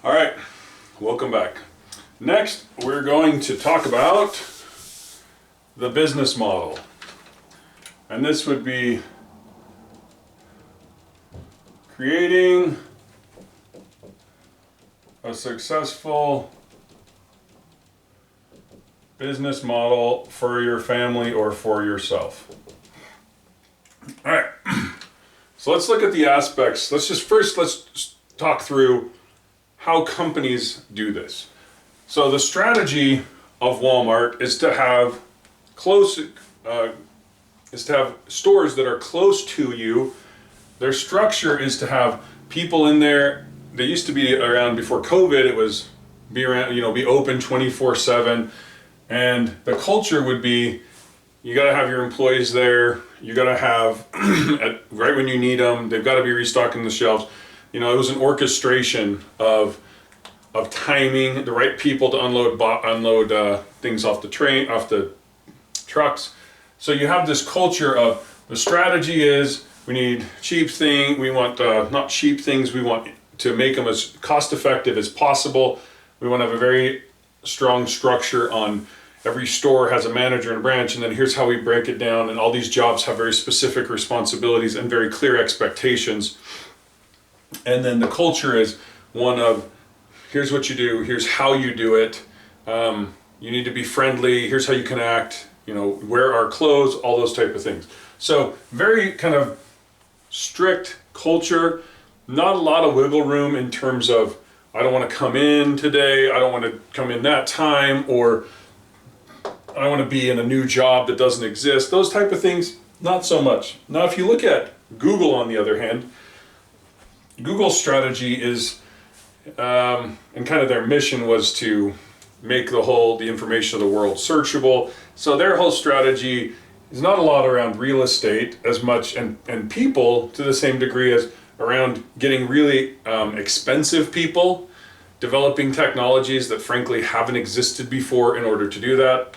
All right, welcome back. Next, we're going to talk about the business model. And this would be creating a successful business model for your family or for yourself. All right, so let's look at the aspects. Let's talk through how companies do this. So the strategy of Walmart is to have stores that are close to you. Their structure is to have people in there. They used to be around before COVID. It was be open 24/7, and the culture would be you got to have your employees there. You got to have right when you need them. They've got to be restocking the shelves. It was an orchestration of timing, the right people to unload things off the trucks. So you have this culture of the strategy is we need cheap thing. We want not cheap things. We want to make them as cost effective as possible. We want to have a very strong structure on every store has a manager and a branch, and then here's how we break it down. And all these jobs have very specific responsibilities and very clear expectations. And then the culture is one of here's what you do, here's how you do it. You need to be friendly. Here's how you can act. Wear our clothes, all those type of things. So very kind of strict culture, not a lot of wiggle room in terms of, I don't want to come in today, I don't want to come in that time, or I want to be in a new job that doesn't exist. Those type of things, not so much. Now, if you look at Google, on the other hand, Google's strategy is, and kind of their mission was to make the information of the world searchable. So their whole strategy is not a lot around real estate as much, and people to the same degree as around getting really expensive people, developing technologies that frankly haven't existed before in order to do that.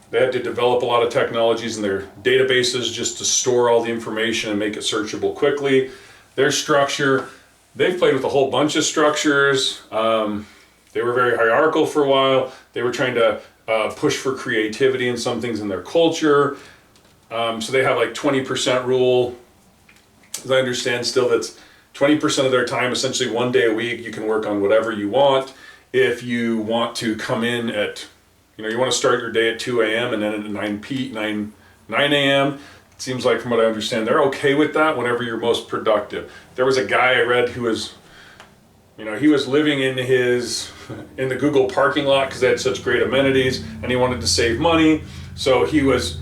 They had to develop a lot of technologies in their databases just to store all the information and make it searchable quickly. Their structure, they've played with a whole bunch of structures. They were very hierarchical for a while. They were trying to push for creativity in some things in their culture. So they have like 20% rule. As I understand still, that's 20% of their time, essentially 1 day a week, you can work on whatever you want. If you want to come in at, you want to start your day at 2 a.m. and then at 9 a.m., it seems like from what I understand, they're okay with that whenever you're most productive. There was a guy I read who was, he was living in the Google parking lot because they had such great amenities and he wanted to save money. So he was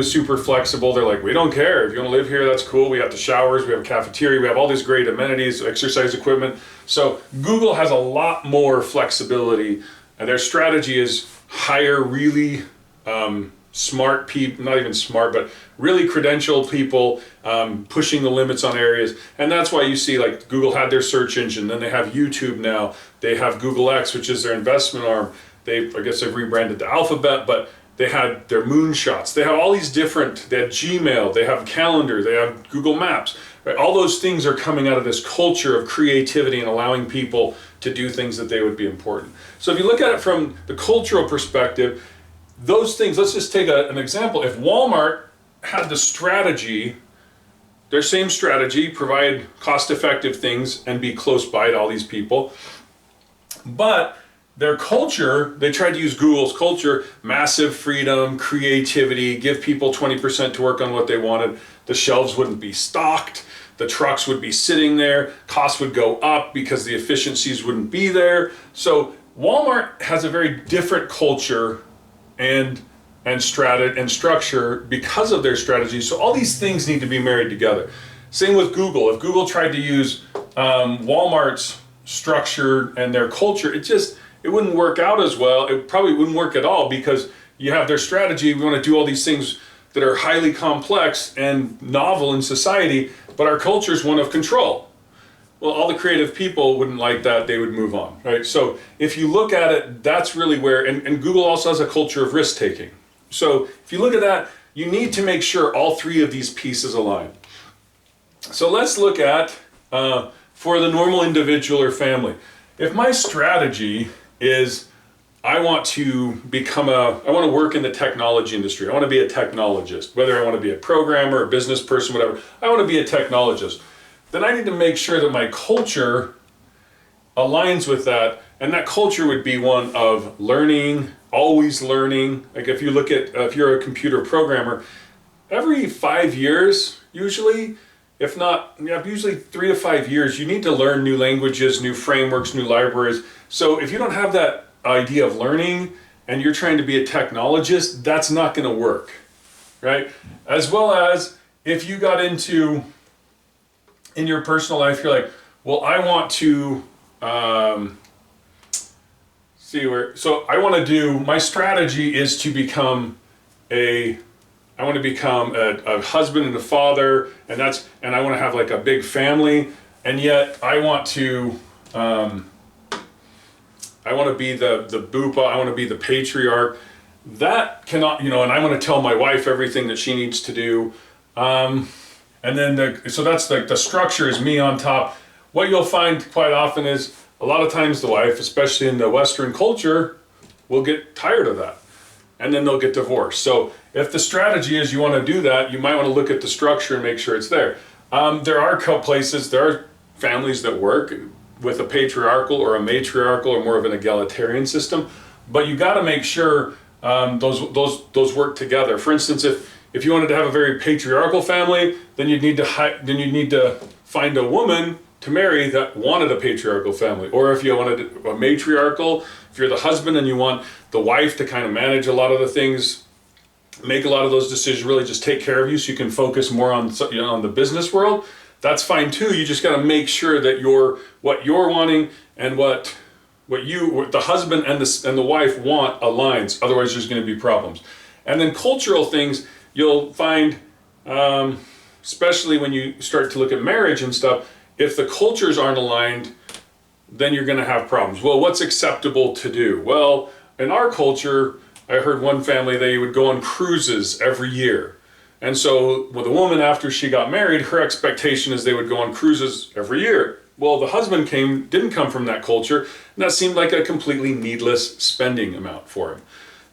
super flexible. They're like, we don't care. If you want to live here, that's cool. We have the showers, we have a cafeteria, we have all these great amenities, exercise equipment. So Google has a lot more flexibility, and their strategy is hire really smart people, not even smart, but really credentialed people, pushing the limits on areas. And that's why you see like Google had their search engine, then they have YouTube now, they have Google X, which is their investment arm. I guess they've rebranded to Alphabet, but they had their moonshots. They have all these they have Gmail, they have Calendar, they have Google Maps. Right? All those things are coming out of this culture of creativity and allowing people to do things that they would be important. So if you look at it from the cultural perspective, those things, let's just take an example. If Walmart had the strategy, their same strategy, provide cost-effective things and be close by to all these people, but their culture, they tried to use Google's culture, massive freedom, creativity, give people 20% to work on what they wanted. The shelves wouldn't be stocked. The trucks would be sitting there. Costs would go up because the efficiencies wouldn't be there. So Walmart has a very different culture and structure because of their strategy. So all these things need to be married together. Same with Google. If Google tried to use Walmart's structure and their culture, it wouldn't work out as well. It probably wouldn't work at all because you have their strategy. We want to do all these things that are highly complex and novel in society, but our culture is one of control. Well, all the creative people wouldn't like that. They would move on, right? So if you look at it, that's really where, and Google also has a culture of risk taking. So if you look at that, you need to make sure all three of these pieces align. So let's look at, for the normal individual or family, if my strategy is I want to work in the technology industry. I want to be a technologist, whether I want to be a programmer, a business person, whatever. I want to be a technologist. Then I need to make sure that my culture aligns with that. And that culture would be one of learning, always learning. Like if you look at, if you're a computer programmer, every 5 years, usually, if not, usually 3 to 5 years, you need to learn new languages, new frameworks, new libraries. So if you don't have that idea of learning and you're trying to be a technologist, that's not going to work, right? As well as if you got into, in your personal life, you're like, well, I want to, my strategy is to become a husband and a father, and I want to have like a big family, and yet I want to be the bupa, I want to be the patriarch. That cannot, and I want to tell my wife everything that she needs to do. And then so that's like the structure is me on top. What you'll find quite often is a lot of times the wife, especially in the Western culture, will get tired of that. And then they'll get divorced. So if the strategy is you want to do that, you might want to look at the structure and make sure it's there. There are families that work with a patriarchal or a matriarchal or more of an egalitarian system, but you got to make sure those work together. For instance, if you wanted to have a very patriarchal family, then you'd need to find a woman to marry that wanted a patriarchal family. Or if you wanted a matriarchal, if you're the husband and you want the wife to kind of manage a lot of the things, make a lot of those decisions, really just take care of you so you can focus more on on the business world, that's fine too. You just got to make sure that what you're wanting and what the husband and the wife want aligns. Otherwise, there's going to be problems. And then cultural things you'll find, especially when you start to look at marriage and stuff. If the cultures aren't aligned, then you're going to have problems. Well, what's acceptable to do? Well, in our culture, I heard one family, they would go on cruises every year. And so with a woman, after she got married, her expectation is they would go on cruises every year. Well, the husband didn't come from that culture, and that seemed like a completely needless spending amount for him.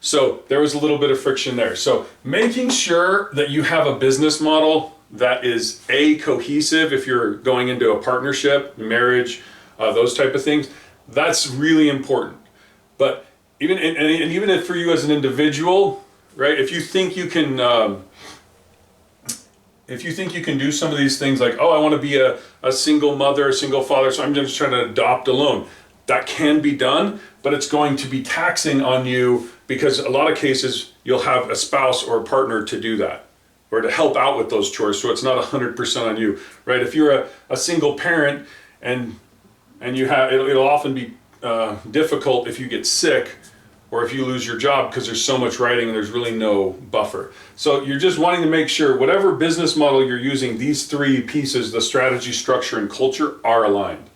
So there was a little bit of friction there. So making sure that you have a business model that is cohesive, if you're going into a partnership, marriage, those type of things, that's really important. But even if for you as an individual, right? If you think you can do some of these things, like, oh, I want to be a single mother, a single father, so I'm just trying to adopt alone. That can be done, but it's going to be taxing on you because a lot of cases you'll have a spouse or a partner to do that, or to help out with those chores, so it's not 100% on you, right? If you're a single parent and it'll often be difficult if you get sick or if you lose your job because there's so much writing and there's really no buffer. So you're just wanting to make sure whatever business model you're using, these three pieces, the strategy, structure, and culture, are aligned.